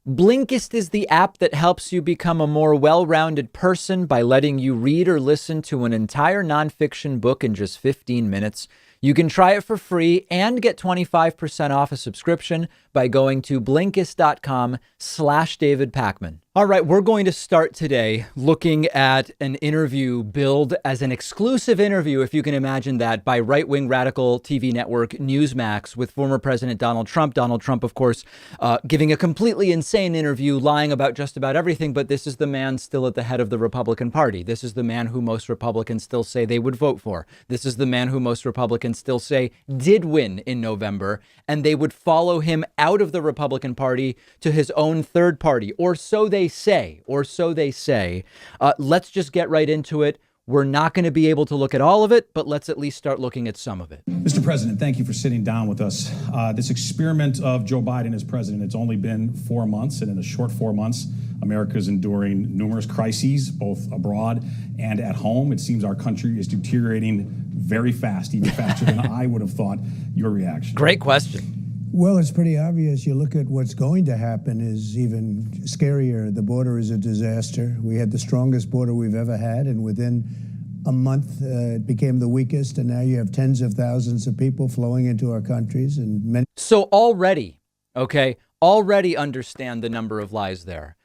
Blinkist is the app that helps you become a more well-rounded person by letting you read or listen to an entire nonfiction book in just 15 minutes. You can try it for free and get 25% off a subscription by going to Blinkist.com/David Pakman. All right, we're going to start today looking at an interview billed as an exclusive interview, if you can imagine that, by right-wing radical TV network Newsmax with former President Donald Trump. Donald Trump, of course, giving a completely insane interview, lying about just about everything. But this is the man still at the head of the Republican Party. This is the man who most Republicans still say they would vote for. This is the man who most Republicans still say did win in November, and they would follow him out of the Republican Party to his own third party, or so they say, let's just get right into it. We're not going to be able to look at all of it, but let's at least start looking at some of it. Mr. President, thank you for sitting down with us. This experiment of Joe Biden as president, it's only been 4 months, and in a short 4 months, America is enduring numerous crises, both abroad and at home. It seems our country is deteriorating very fast, even faster than I would have thought. Your reaction? Great question. Well, it's pretty obvious. You look at what's going to happen is even scarier. The border is a disaster. We had the strongest border we've ever had, and within a month it became the weakest, and now you have tens of thousands of people flowing into our countries. And many. So already understand the number of lies there.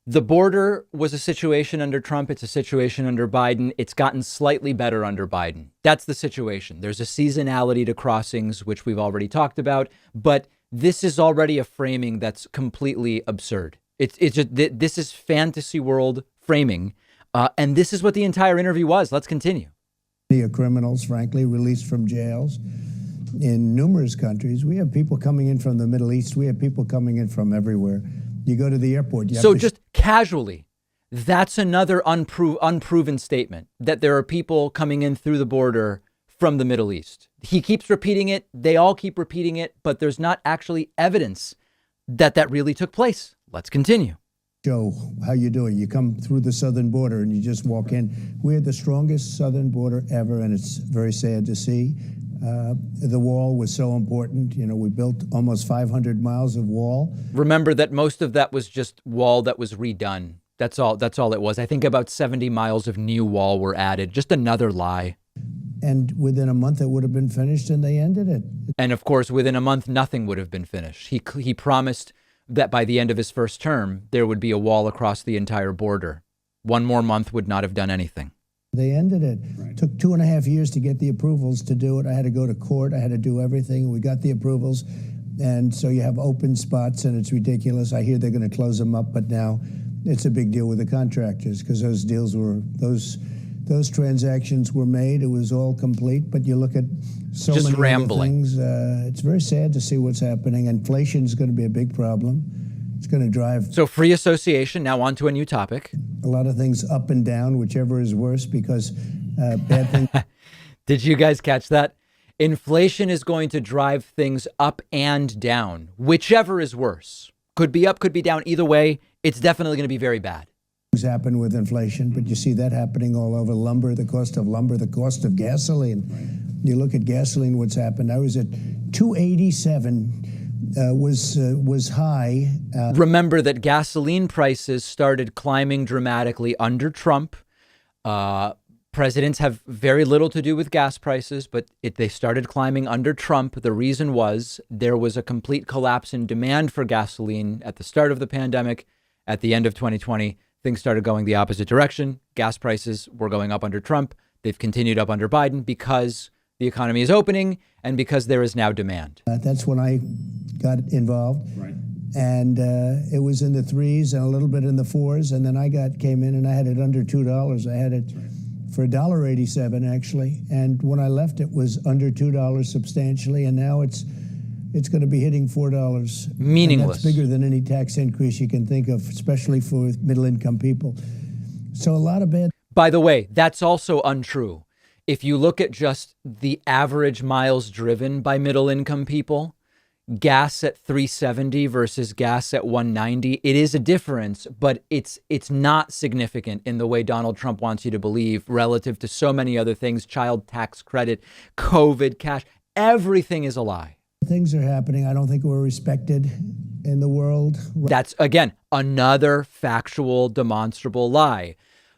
The border was a situation under Trump. It's a situation under Biden. It's gotten slightly better under Biden. That's the situation. There's a seasonality to crossings, which we've already talked about. But this is already a framing that's completely absurd. It's just, this is fantasy world framing. And this is what the entire interview was. Let's continue. Criminals, frankly, released from jails in numerous countries. We have people coming in from the Middle East. We have people coming in from everywhere. You go to the airport. So just casually, that's another unproven statement that there are people coming in through the border from the Middle East. He keeps repeating it. They all keep repeating it, but there's not actually evidence that that really took place. Let's continue. Joe, how you doing? You come through the southern border and you just walk in. We had the strongest southern border ever, and it's very sad to see. The wall was so important. You know, we built almost 500 miles of wall. Remember that most of that was just wall that was redone. That's all it was. I think about 70 miles of new wall were added. Just another lie. And within a month it would have been finished, and they ended it. And of course, within a month, nothing would have been finished. He promised that by the end of his first term, there would be a wall across the entire border. 1 more month would not have done anything. They ended it. Right. Took 2.5 years to get the approvals to do it. I had to go to court. I had to do everything. We got the approvals. And so you have open spots, and it's ridiculous. I hear they're going to close them up, but now it's a big deal with the contractors because those transactions were made. It was all complete. But you look at so just many rambling. other things. It's very sad to see what's happening. Inflation is going to be a big problem. It's going to drive. So free association. Now on to a new topic. A lot of things up and down, whichever is worse, because bad things. Did you guys catch that? Inflation is going to drive things up and down, whichever is worse. Could be up, could be down. Either way, it's definitely going to be very bad. Things happen with inflation, but you see that happening all over. Lumber, the cost of lumber, the cost of gasoline. Right. You look at gasoline, what's happened. I was at 287. Was high. Remember that gasoline prices started climbing dramatically under Trump. Presidents have very little to do with gas prices, but they started climbing under Trump. The reason was there was a complete collapse in demand for gasoline at the start of the pandemic. At the end of 2020, things started going the opposite direction. Gas prices were going up under Trump. They've continued up under Biden because the economy is opening and because there is now demand. That's when I got involved. Right. And it was in the 3s and a little bit in the 4s. And then I came in and I had it under $2. I had it for $1.87 actually. And when I left, it was under $2 substantially. And now it's going to be hitting $4. Meaningless. And that's bigger than any tax increase you can think of, especially for middle income people. So a lot of bad. By the way, that's also untrue. If you look at just the average miles driven by middle income people, gas at 370 versus gas at 190, it is a difference, but it's not significant in the way Donald Trump wants you to believe relative to so many other things, child tax credit, COVID, cash, everything is a lie. Things are happening. I don't think we're respected in the world. That's, again, another factual, demonstrable lie.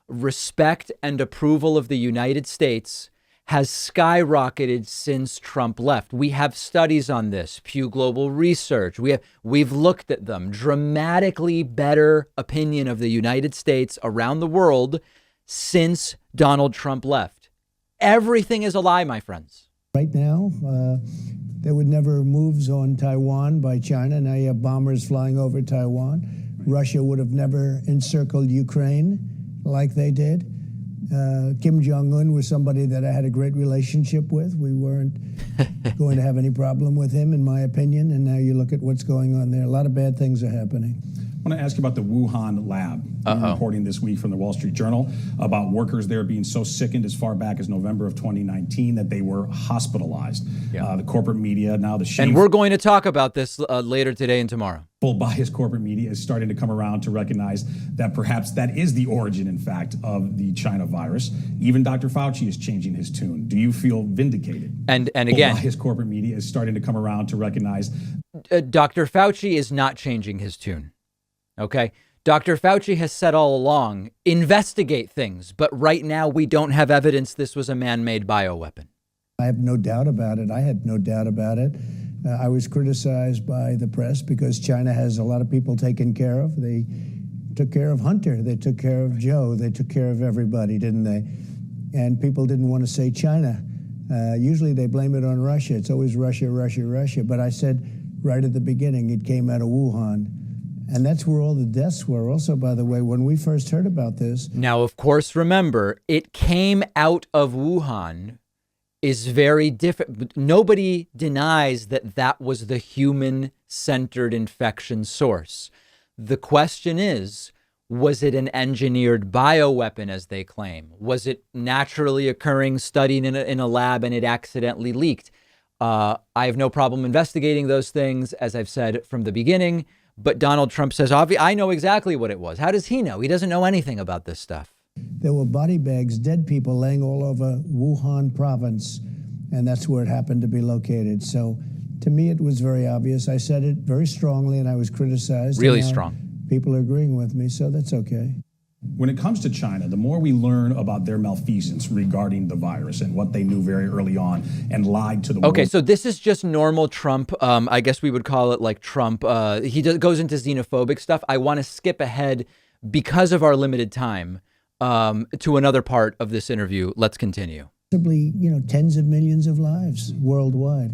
Respect and approval of the United States has skyrocketed since Trump left. We have studies on this, Pew Global Research. We've looked at them. Dramatically better opinion of the United States around the world since Donald Trump left. Everything is a lie, my friends. Right now, there were never moves on Taiwan by China. Now you have bombers flying over Taiwan. Russia would have never encircled Ukraine like they did. Kim Jong-un was somebody that I had a great relationship with. We weren't going to have any problem with him, in my opinion. And now you look at what's going on there. A lot of bad things are happening. I want to ask you about the Wuhan lab. You're reporting this week from the Wall Street Journal about workers there being so sickened as far back as November of 2019 that they were hospitalized. Yeah. The corporate media, now the And we're going to talk about this later today and tomorrow. Full bias corporate media is starting to come around to recognize that perhaps that is the origin, in fact, of the China virus. Even Dr. Fauci is changing his tune. Do you feel vindicated? And again, bias corporate media is starting to come around to recognize Dr. Fauci is not changing his tune. OK, Dr. Fauci has said all along, investigate things. But right now, we don't have evidence this was a man-made bioweapon. I have no doubt about it. I had no doubt about it. I was criticized by the press because China has a lot of people taken care of. They took care of Hunter. They took care of Joe. They took care of everybody, didn't they? And people didn't want to say China. Usually they blame it on Russia. It's always Russia, Russia, Russia. But I said right at the beginning, it came out of Wuhan. And that's where all the deaths were. Also, by the way, when we first heard about this. Now, of course, remember, it came out of Wuhan is very different. Nobody denies that that was the human-centered infection source. The question is, was it an engineered bioweapon, as they claim? Was it naturally occurring, studied in a lab, and it accidentally leaked? I have no problem investigating those things, as I've said from the beginning. But Donald Trump says, I know exactly what it was. How does he know? He doesn't know anything about this stuff. There were body bags, dead people laying all over Wuhan province, and that's where it happened to be located. So to me, it was very obvious. I said it very strongly, and I was criticized. Really strong. People are agreeing with me, so that's okay. When it comes to China, the more we learn about their malfeasance regarding the virus and what they knew very early on and lied to the world. Okay, so this is just normal Trump. I guess we would call it like Trump. Goes into xenophobic stuff. I want to skip ahead because of our limited time to another part of this interview. Let's continue. Possibly, tens of millions of lives worldwide.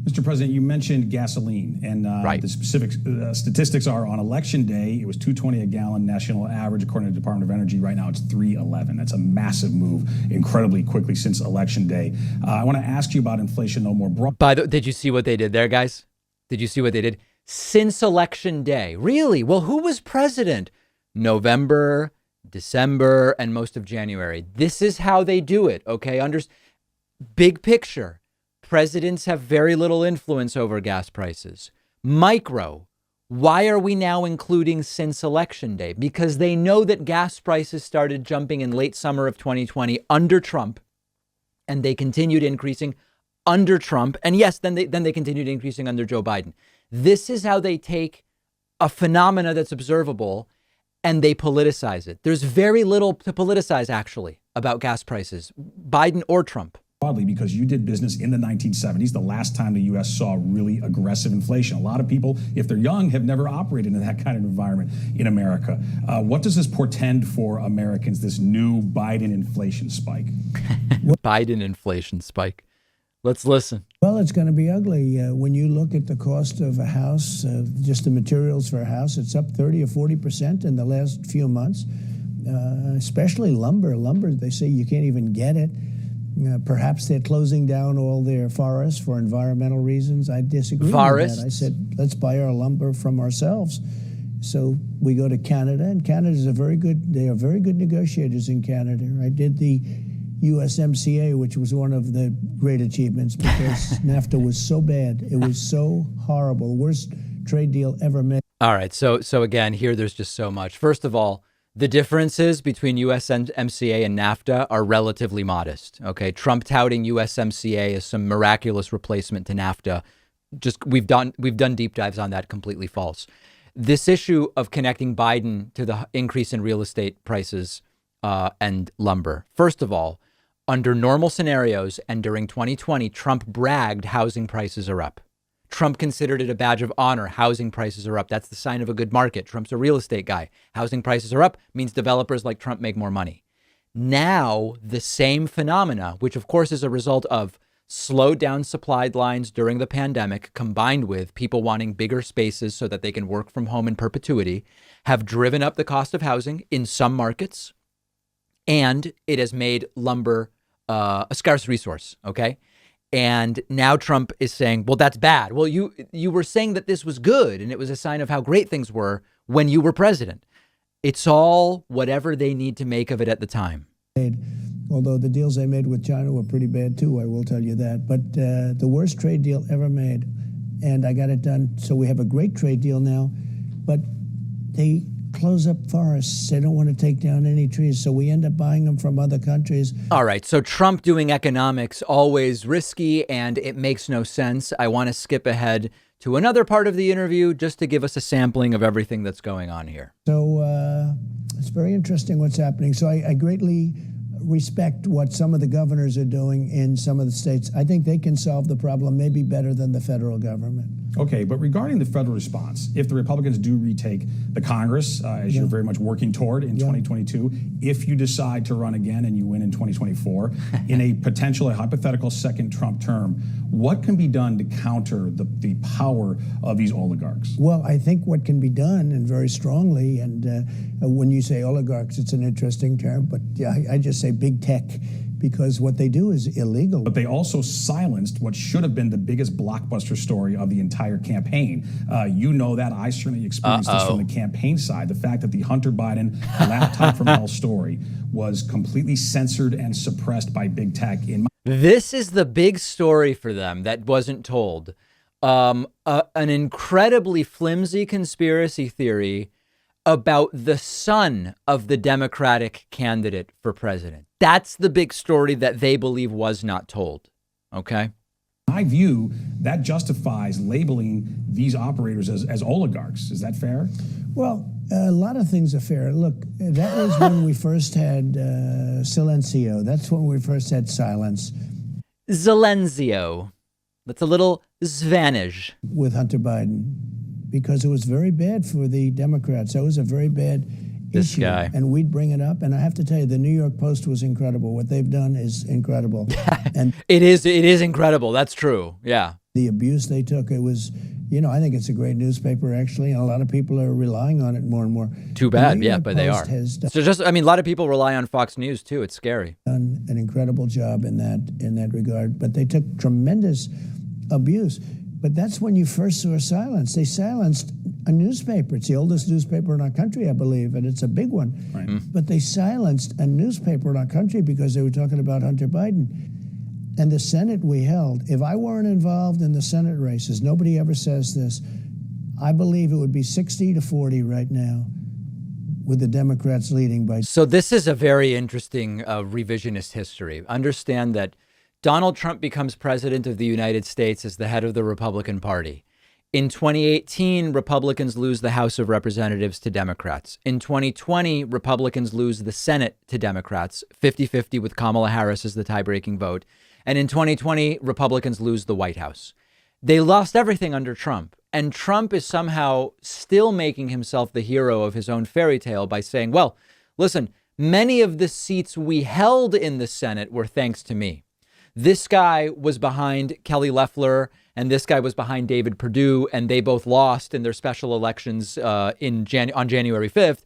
Mr. President, you mentioned gasoline, and right. The specific statistics are on Election Day, it was $2.20 a gallon national average, according to the Department of Energy. Right now, it's $3.11. That's a massive move, incredibly quickly since Election Day. I want to ask you about inflation, though, more broadly. Did you see what they did there, guys? Did you see what they did? Since Election Day. Really? Well, who was president? November, December, and most of January. This is how they do it, okay? Big picture. Presidents have very little influence over gas prices. Micro, why are we now including since Election Day? Because they know that gas prices started jumping in late summer of 2020 under Trump, and they continued increasing under Trump. And yes, then they continued increasing under Joe Biden. This is how they take a phenomena that's observable and they politicize it. There's very little to politicize, actually, about gas prices, Biden or Trump. Broadly, because you did business in the 1970s, the last time the U.S. saw really aggressive inflation. A lot of people, if they're young, have never operated in that kind of environment in America. What does this portend for Americans, this new Biden inflation spike? Biden inflation spike. Let's listen. Well, it's going to be ugly. When you look at the cost of a house, just the materials for a house, it's up 30 or 40% in the last few months, especially lumber. Lumber, they say you can't even get it. Perhaps they're closing down all their forests for environmental reasons. I disagree with that. I said, let's buy our lumber from ourselves. So we go to Canada, and Canada's they are very good negotiators in Canada. I did the USMCA, which was one of the great achievements because NAFTA was so bad. It was so horrible. The worst trade deal ever made. All right. So again, here there's just so much. First of all, the differences between USMCA and NAFTA are relatively modest. Okay, Trump touting USMCA as some miraculous replacement to NAFTA. we've done deep dives on that. Completely false. This issue of connecting Biden to the increase in real estate prices and lumber. First of all, under normal scenarios and during 2020, Trump bragged housing prices are up. Trump considered it a badge of honor. Housing prices are up. That's the sign of a good market. Trump's a real estate guy. Housing prices are up means developers like Trump make more money. Now, the same phenomena, which of course is a result of slowed down supply lines during the pandemic, combined with people wanting bigger spaces so that they can work from home in perpetuity, have driven up the cost of housing in some markets. And it has made lumber a scarce resource. OK. And now Trump is saying, well, that's bad. Well, you were saying that this was good and it was a sign of how great things were when you were president. It's all whatever they need to make of it at the time. Although the deals they made with China were pretty bad, too, I will tell you that. But the worst trade deal ever made, and I got it done. So we have a great trade deal now, but they close up forests. They don't want to take down any trees. So we end up buying them from other countries. All right. So Trump doing economics, always risky, and it makes no sense. I want to skip ahead to another part of the interview just to give us a sampling of everything that's going on here. So it's very interesting what's happening. So I greatly respect what some of the governors are doing in some of the states. I think they can solve the problem maybe better than the federal government. Okay, but regarding the federal response, if the Republicans do retake the Congress, as you're very much working toward in 2022, if you decide to run again and you win in 2024, in a potential, a hypothetical second Trump term, what can be done to counter the power of these oligarchs? Well, I think what can be done, and very strongly, and when you say oligarchs, it's an interesting term, but I just say big tech, because what they do is illegal. But they also silenced what should have been the biggest blockbuster story of the entire campaign. You know that. I certainly experienced this from the campaign side. The fact that the Hunter Biden laptop from hell story was completely censored and suppressed by big tech. This is the big story for them that wasn't told. An incredibly flimsy conspiracy theory about the son of the Democratic candidate for president. That's the big story that they believe was not told. Okay. In my view, that justifies labeling these operators as oligarchs. Is that fair? Well, a lot of things are fair. Look, that was when we first had silencio. That's when we first had silence. Zalenzio. That's a little Spanish. With Hunter Biden, because it was very bad for the Democrats. That was a very bad issue. Guy. And we'd bring it up. And I have to tell you, the New York Post was incredible. What they've done is incredible. And It is incredible. That's true. Yeah. The abuse they took, it was, I think it's a great newspaper, actually. And a lot of people are relying on it more and more. Too bad. Yeah, but they are. So a lot of people rely on Fox News, too. It's scary. Done an incredible job in that regard. But they took tremendous abuse. But that's when you first saw silence. They silenced a newspaper. It's the oldest newspaper in our country, I believe, and it's a big one. Right. But they silenced a newspaper in our country because they were talking about Hunter Biden. And the Senate we held, if I weren't involved in the Senate races, nobody ever says this, I believe it would be 60-40 right now with the Democrats leading by. So this is a very interesting revisionist history. Understand that Donald Trump becomes president of the United States as the head of the Republican Party. In 2018, Republicans lose the House of Representatives to Democrats. In 2020, Republicans lose the Senate to Democrats, 50-50 with Kamala Harris as the tie-breaking vote. And in 2020, Republicans lose the White House. They lost everything under Trump. And Trump is somehow still making himself the hero of his own fairy tale by saying, well, listen, many of the seats we held in the Senate were thanks to me. This guy was behind Kelly Loeffler, and this guy was behind David Perdue, and they both lost in their special elections on January 5th.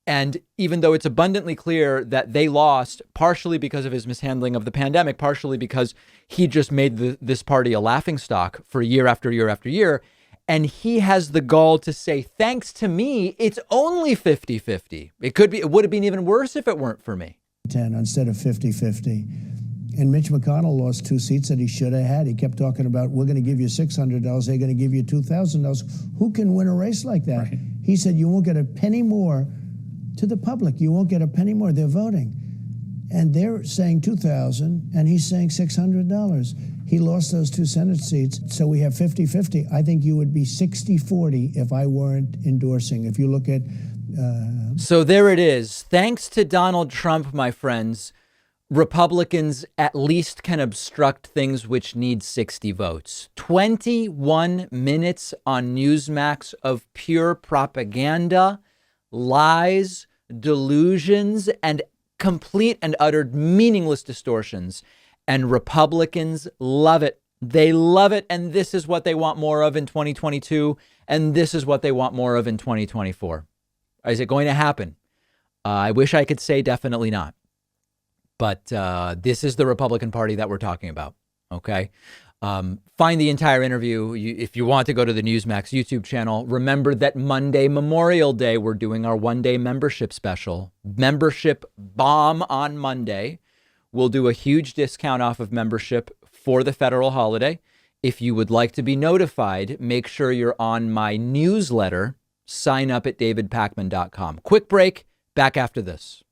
And even though it's abundantly clear that they lost partially because of his mishandling of the pandemic, partially because he just made this party a laughingstock for year after year after year, and he has the gall to say, thanks to me, it's only 50-50. It would have been even worse if it weren't for me. 10 instead of 50-50. And Mitch McConnell lost 2 seats that he should have had. He kept talking about, we're going to give you $600, they're going to give you $2,000. Who can win a race like that? Right. He said, you won't get a penny more to the public. You won't get a penny more. They're voting. And they're saying $2,000, and he's saying $600. He lost those 2 Senate seats, so we have 50-50. I think you would be 60-40 if I weren't endorsing. If you look at... So there it is. Thanks to Donald Trump, my friends, Republicans at least can obstruct things which need 60 votes. 21 minutes on Newsmax of pure propaganda, lies, delusions, and complete and uttered meaningless distortions. And Republicans love it. They love it. And this is what they want more of in 2022. And this is what they want more of in 2024. Is it going to happen? I wish I could say definitely not. But this is the Republican Party that we're talking about. OK, find the entire interview if you want to go to the Newsmax YouTube channel. Remember that Monday, Memorial Day, we're doing our one-day membership special. Membership bomb on Monday. We'll do a huge discount off of membership for the federal holiday. If you would like to be notified, make sure you're on my newsletter. Sign up at davidpakman.com. Quick break. Back after this.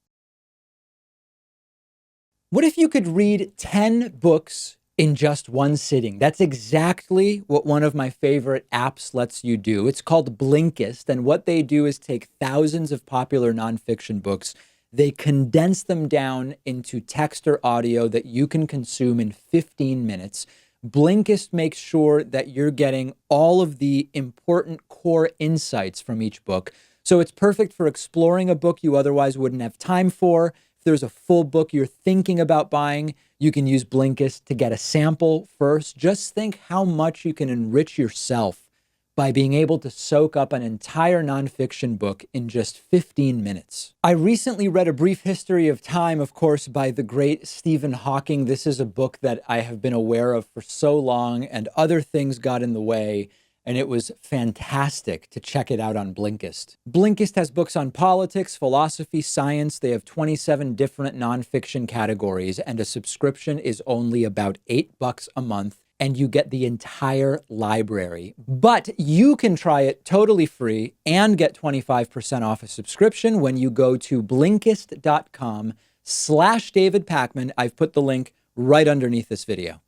What if you could read 10 books in just one sitting? That's exactly what one of my favorite apps lets you do. It's called Blinkist. And what they do is take thousands of popular nonfiction books. They condense them down into text or audio that you can consume in 15 minutes. Blinkist makes sure that you're getting all of the important core insights from each book. So it's perfect for exploring a book you otherwise wouldn't have time for. If there's a full book you're thinking about buying, you can use Blinkist to get a sample first. Just think how much you can enrich yourself by being able to soak up an entire nonfiction book in just 15 minutes. I recently read A Brief History of Time, of course, by the great Stephen Hawking. This is a book that I have been aware of for so long, and other things got in the way, and it was fantastic to check it out on Blinkist. Blinkist has books on politics, philosophy, science. They have 27 different nonfiction categories, and a subscription is only about $8 a month. And you get the entire library. But you can try it totally free and get 25% off a subscription when you go to Blinkist.com/David Pakman. I've put the link right underneath this video.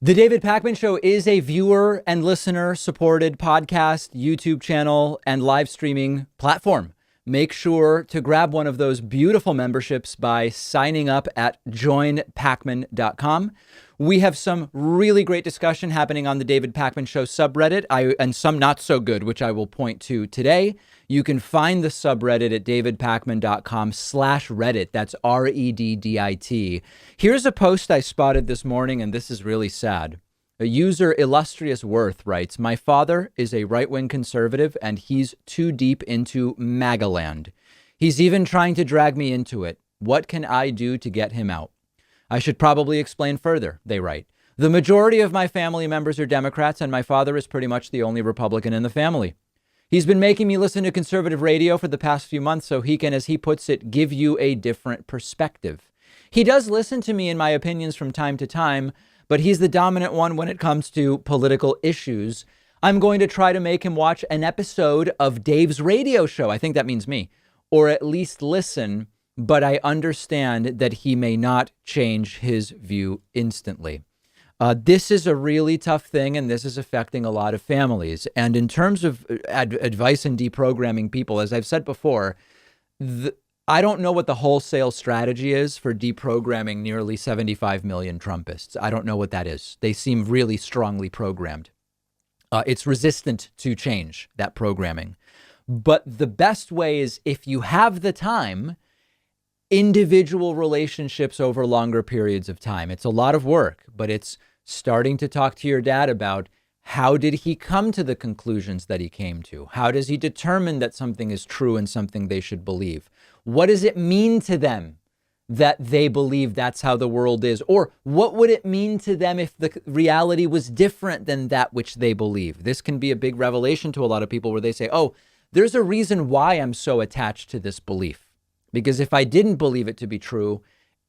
The David Pakman Show is a viewer and listener supported podcast, YouTube channel, and live streaming platform. Make sure to grab one of those beautiful memberships by signing up at joinpakman.com. We have some really great discussion happening on the David Pakman Show subreddit, and some not so good, which I will point to today. You can find the subreddit at davidpakman.com/Reddit. That's REDDIT. Here's a post I spotted this morning, and this is really sad. A user, Illustrious Worth, writes, "My father is a right-wing conservative, and he's too deep into MAGA-Land. He's even trying to drag me into it. What can I do to get him out? I should probably explain further," they write. "The majority of my family members are Democrats, and my father is pretty much the only Republican in the family. He's been making me listen to conservative radio for the past few months so he can, as he puts it, give you a different perspective. He does listen to me and my opinions from time to time, but he's the dominant one when it comes to political issues. I'm going to try to make him watch an episode of Dave's radio show," I think that means me, "or at least listen, but I understand that he may not change his view instantly." This is a really tough thing, and this is affecting a lot of families. And in terms of advice and deprogramming people, as I've said before, I don't know what the wholesale strategy is for deprogramming nearly 75 million Trumpists. I don't know what that is. They seem really strongly programmed. It's resistant to change, that programming. But the best way is, if you have the time, individual relationships over longer periods of time. It's a lot of work, but it's starting to talk to your dad about how did he come to the conclusions that he came to? How does he determine that something is true and something they should believe? What does it mean to them that they believe that's how the world is? Or what would it mean to them if the reality was different than that which they believe? This can be a big revelation to a lot of people where they say, oh, there's a reason why I'm so attached to this belief. Because if I didn't believe it to be true,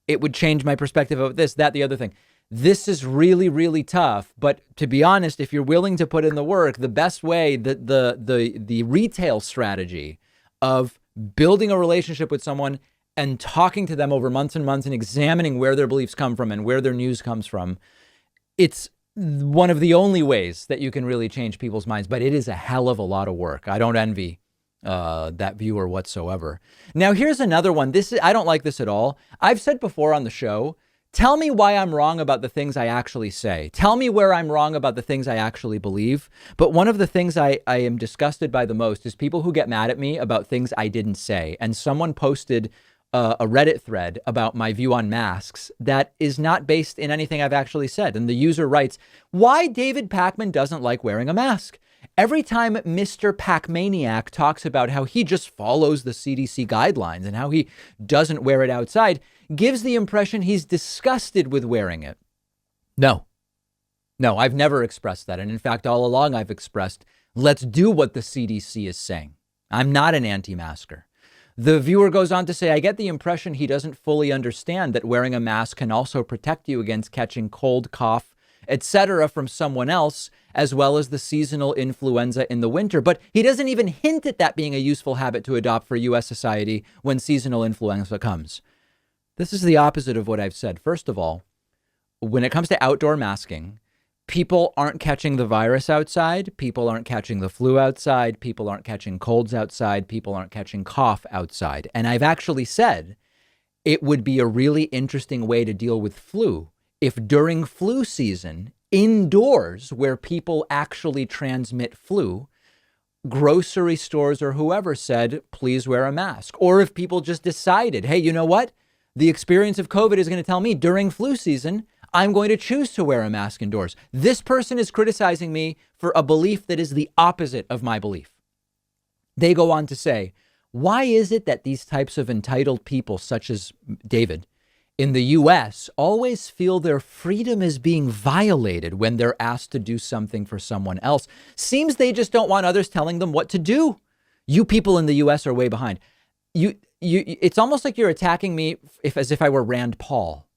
it would change my perspective of this, that, the other thing. This is really, really tough. But to be honest, if you're willing to put in the work, the best way, the retail strategy of building a relationship with someone and talking to them over months and months and examining where their beliefs come from and where their news comes from, it's one of the only ways that you can really change people's minds. But it is a hell of a lot of work. I don't envy that viewer whatsoever. Now, here's another one. I don't like this at all. I've said before on the show, tell me why I'm wrong about the things I actually say. Tell me where I'm wrong about the things I actually believe. But one of the things I am disgusted by the most is people who get mad at me about things I didn't say. And someone posted a Reddit thread about my view on masks that is not based in anything I've actually said. And the user writes, why David Pakman doesn't like wearing a mask. Every time Mr. Pakmaniac talks about how he just follows the CDC guidelines and how he doesn't wear it outside, gives the impression he's disgusted with wearing it. No, I've never expressed that. And in fact, all along I've expressed, let's do what the CDC is saying. I'm not an anti-masker. The viewer goes on to say, I get the impression he doesn't fully understand that wearing a mask can also protect you against catching cold, cough, etc. from someone else, as well as the seasonal influenza in the winter. But he doesn't even hint at that being a useful habit to adopt for U.S. society when seasonal influenza comes. This is the opposite of what I've said. First of all, when it comes to outdoor masking, people aren't catching the virus outside. People aren't catching the flu outside. People aren't catching colds outside. People aren't catching cough outside. And I've actually said it would be a really interesting way to deal with flu if during flu season, indoors where people actually transmit flu, grocery stores or whoever said, please wear a mask. Or if people just decided, hey, you know what? The experience of COVID is going to tell me during flu season, I'm going to choose to wear a mask indoors. This person is criticizing me for a belief that is the opposite of my belief. They go on to say, why is it that these types of entitled people, such as David, in the U.S. always feel their freedom is being violated when they're asked to do something for someone else? Seems they just don't want others telling them what to do. You people in the U.S. are way behind. It's almost like you're attacking me as if I were Rand Paul.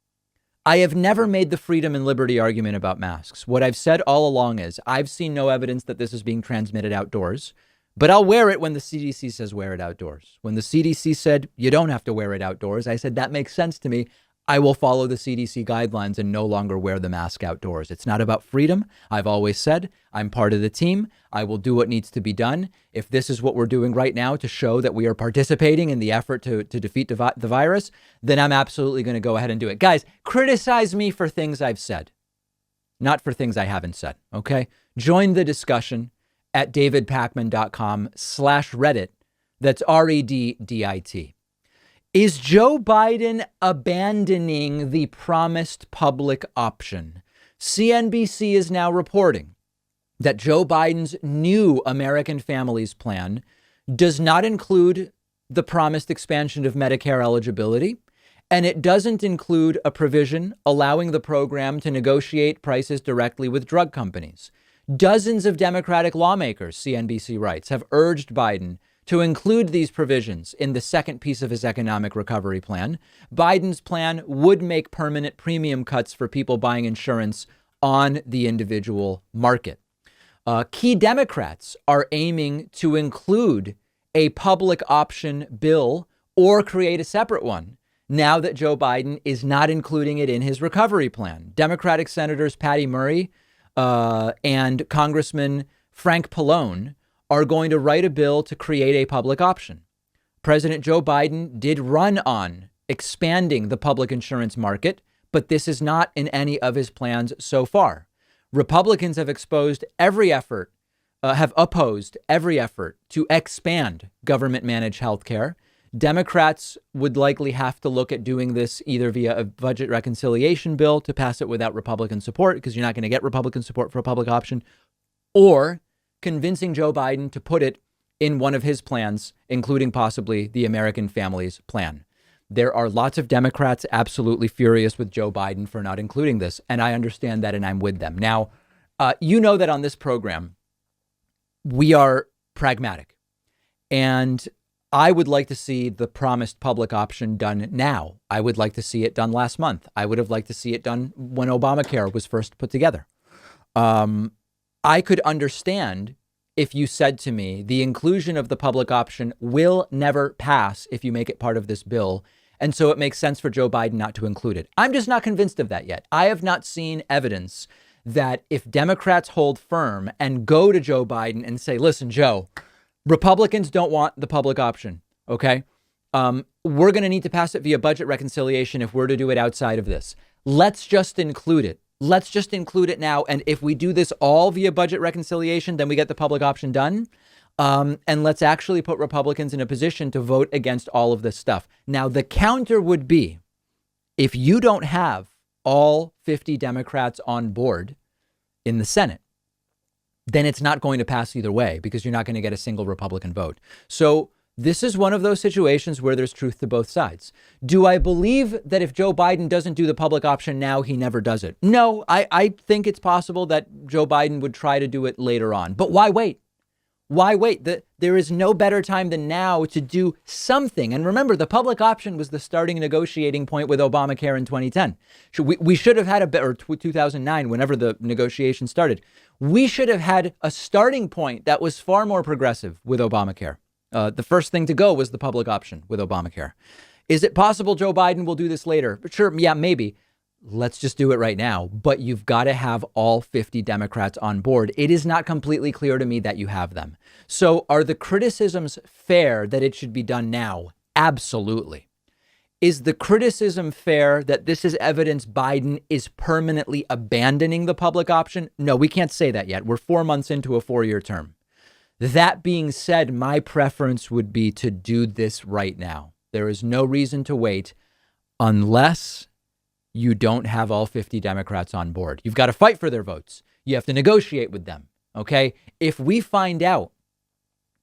I have never made the freedom and liberty argument about masks. What I've said all along is I've seen no evidence that this is being transmitted outdoors, but I'll wear it when the CDC says wear it outdoors. When the CDC said you don't have to wear it outdoors, I said that makes sense to me. I will follow the CDC guidelines and no longer wear the mask outdoors. It's not about freedom. I've always said I'm part of the team. I will do what needs to be done. If this is what we're doing right now to show that we are participating in the effort to defeat the virus, then I'm absolutely going to go ahead and do it. Guys, criticize me for things I've said, not for things I haven't said. Okay. Join the discussion at davidpakman.com/Reddit. That's REDDIT. Is Joe Biden abandoning the promised public option? CNBC is now reporting that Joe Biden's new American Families Plan does not include the promised expansion of Medicare eligibility, and it doesn't include a provision allowing the program to negotiate prices directly with drug companies. Dozens of Democratic lawmakers, CNBC writes, have urged Biden to include these provisions in the second piece of his economic recovery plan. Biden's plan would make permanent premium cuts for people buying insurance on the individual market. Key Democrats are aiming to include a public option bill or create a separate one now that Joe Biden is not including it in his recovery plan. Democratic Senators Patty Murray and Congressman Frank Pallone are going to write a bill to create a public option. President Joe Biden did run on expanding the public insurance market, but this is not in any of his plans so far. Republicans have opposed every effort to expand government managed health care. Democrats would likely have to look at doing this either via a budget reconciliation bill to pass it without Republican support, because you're not going to get Republican support for a public option, or convincing Joe Biden to put it in one of his plans, including possibly the American Families Plan. There are lots of Democrats absolutely furious with Joe Biden for not including this, and I understand that, and I'm with them. Now, you know that on this program, we are pragmatic, and I would like to see the promised public option done now. I would like to see it done last month. I would have liked to see it done when Obamacare was first put together. I could understand if you said to me, the inclusion of the public option will never pass if you make it part of this bill, And so it makes sense for Joe Biden not to include it. I'm just not convinced of that yet. I have not seen evidence that if Democrats hold firm and go to Joe Biden and say, listen, Joe, Republicans don't want the public option. OK, we're going to need to pass it via budget reconciliation if we're to do it outside of this. Let's just include it. Let's just include it now. And if we do this all via budget reconciliation, then we get the public option done. And let's actually put Republicans in a position to vote against all of this stuff. Now, the counter would be if you don't have all 50 Democrats on board in the Senate, then it's not going to pass either way because you're not going to get a single Republican vote. So this is one of those situations where there's truth to both sides. Do I believe that if Joe Biden doesn't do the public option now, he never does it? No, I think it's possible that Joe Biden would try to do it later on. But why wait? Why wait? There is no better time than now to do something. And remember, the public option was the starting negotiating point with Obamacare in 2010. We should have had or 2009, whenever the negotiation started. We should have had a starting point that was far more progressive with Obamacare. The first thing to go was the public option with Obamacare. Is it possible Joe Biden will do this later? Sure. Yeah, maybe. Let's just do it right now. But you've got to have all 50 Democrats on board. It is not completely clear to me that you have them. So are the criticisms fair that it should be done now? Absolutely. Is the criticism fair that this is evidence Biden is permanently abandoning the public option? No, we can't say that yet. We're 4 months into a 4-year term. That being said, my preference would be to do this right now. There is no reason to wait unless you don't have all 50 Democrats on board. You've got to fight for their votes. You have to negotiate with them. OK, if we find out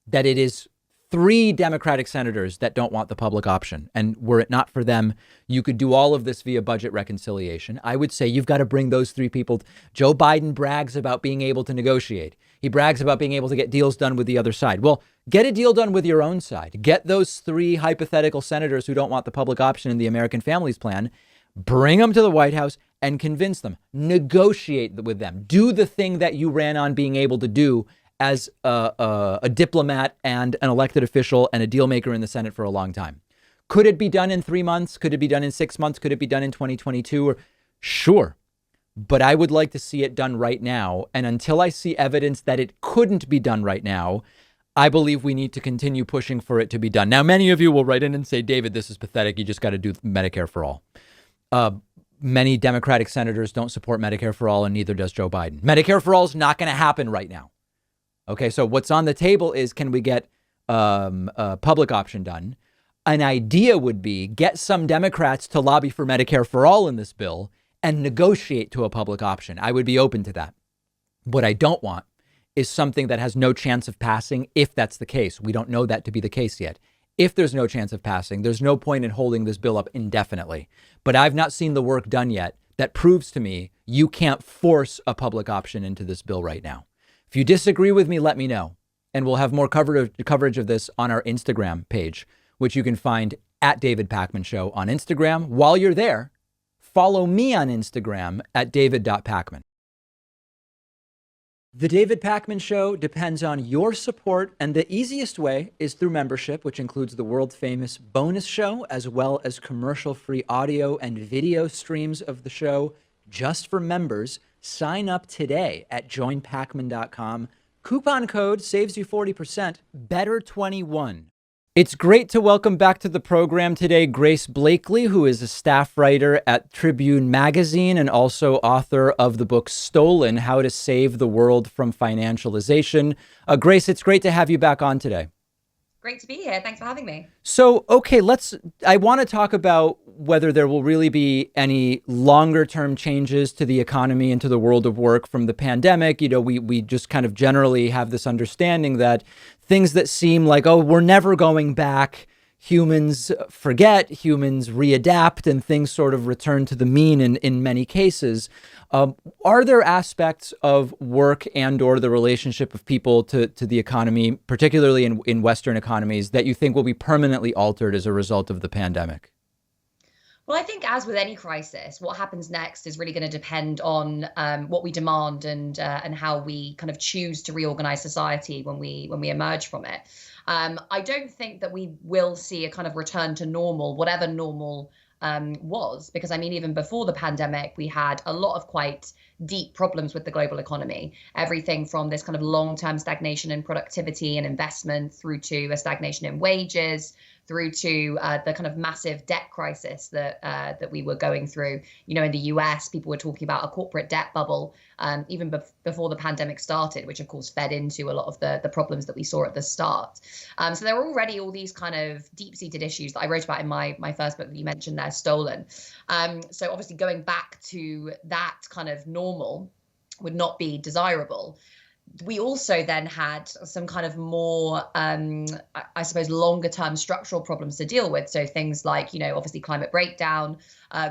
that it is 3 Democratic senators that don't want the public option, and were it not for them, you could do all of this via budget reconciliation, I would say you've got to bring those 3 people. Joe Biden brags about being able to negotiate. He brags about being able to get deals done with the other side. Well, get a deal done with your own side. Get those 3 hypothetical senators who don't want the public option in the American Families Plan. Bring them to the White House and convince them. Negotiate with them. Do the thing that you ran on being able to do as a diplomat and an elected official and a deal maker in the Senate for a long time. Could it be done in 3 months? Could it be done in 6 months? Could it be done in 2022? Sure. But I would like to see it done right now. And until I see evidence that it couldn't be done right now, I believe we need to continue pushing for it to be done. Now, many of you will write in and say, David, this is pathetic. You just got to do Medicare for all. Many Democratic senators don't support Medicare for all, and neither does Joe Biden. Medicare for all is not going to happen right now. OK, so what's on the table is, can we get a public option done? An idea would be get some Democrats to lobby for Medicare for all in this bill and negotiate to a public option. I would be open to that. What I don't want is something that has no chance of passing, if that's the case. We don't know that to be the case yet. If there's no chance of passing, there's no point in holding this bill up indefinitely. But I've not seen the work done yet that proves to me you can't force a public option into this bill right now. If you disagree with me, let me know. And we'll have more coverage of this on our Instagram page, which you can find at David Pakman Show on Instagram. While you're there, follow me on Instagram at david.pakman. The David Pakman Show depends on your support, and the easiest way is through membership, which includes the world-famous bonus show, as well as commercial-free audio and video streams of the show just for members. Sign up today at joinpakman.com. Coupon code saves you 40%, BETTER21. It's great to welcome back to the program today Grace Blakeley, who is a staff writer at Tribune Magazine and also author of the book Stolen: How to Save the World from Financialization. Grace, it's great to have you back on today. Great to be here. Thanks for having me. So, okay, I want to talk about whether there will really be any longer term changes to the economy and to the world of work from the pandemic. You know, we just kind of generally have this understanding that things that seem like, oh, we're never going back, humans forget, humans readapt, and things sort of return to the mean in many cases. Are there aspects of work and or the relationship of people to the economy, particularly in Western economies, that you think will be permanently altered as a result of the pandemic? Well, I think as with any crisis, what happens next is really going to depend on what we demand and how we kind of choose to reorganize society when we emerge from it. I don't think that we will see a kind of return to normal, whatever normal was, because I mean, even before the pandemic, we had a lot of quite deep problems with the global economy. Everything from this kind of long-term stagnation in productivity and investment through to a stagnation in wages, through to the kind of massive debt crisis that we were going through. You know, in the US, people were talking about a corporate debt bubble even before the pandemic started, which of course fed into a lot of the problems that we saw at the start. So there were already all these kind of deep-seated issues that I wrote about in my first book that you mentioned there, Stolen. So obviously going back to that kind of normal would not be desirable. We also then had some kind of more, I suppose, longer term structural problems to deal with. So things like, you know, obviously climate breakdown,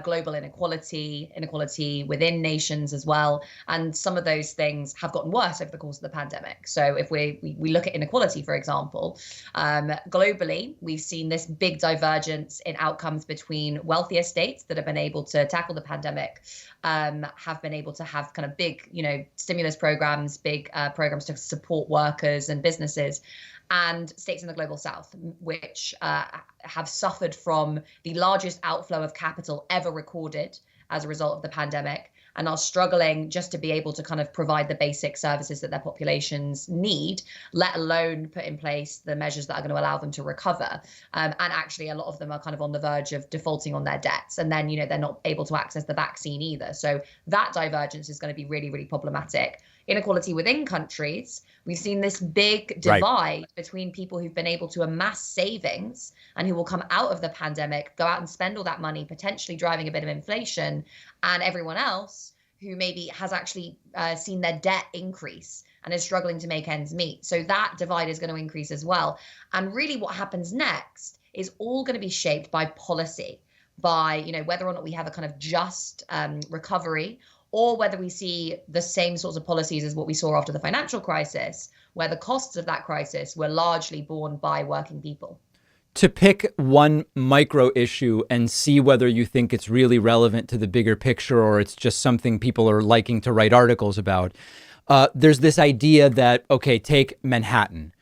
global inequality within nations as well. And some of those things have gotten worse over the course of the pandemic. So if we look at inequality, for example, globally, we've seen this big divergence in outcomes between wealthier states that have been able to tackle the pandemic, have been able to have kind of big, you know, stimulus programs, big programs to support workers and businesses, and states in the global south, which have suffered from the largest outflow of capital ever recorded as a result of the pandemic, and are struggling just to be able to kind of provide the basic services that their populations need, let alone put in place the measures that are going to allow them to recover. And actually, a lot of them are kind of on the verge of defaulting on their debts. And then, you know, they're not able to access the vaccine either. So that divergence is going to be really, really problematic. Inequality within countries, we've seen this big divide between people who've been able to amass savings and who will come out of the pandemic, go out and spend all that money, potentially driving a bit of inflation, and everyone else who maybe has actually seen their debt increase and is struggling to make ends meet. So that divide is going to increase as well. And really what happens next is all going to be shaped by policy, by, you know, whether or not we have a kind of just recovery, or whether we see the same sorts of policies as what we saw after the financial crisis, where the costs of that crisis were largely borne by working people. To pick one micro issue and see whether you think it's really relevant to the bigger picture or it's just something people are liking to write articles about, there's this idea that, okay, take Manhattan.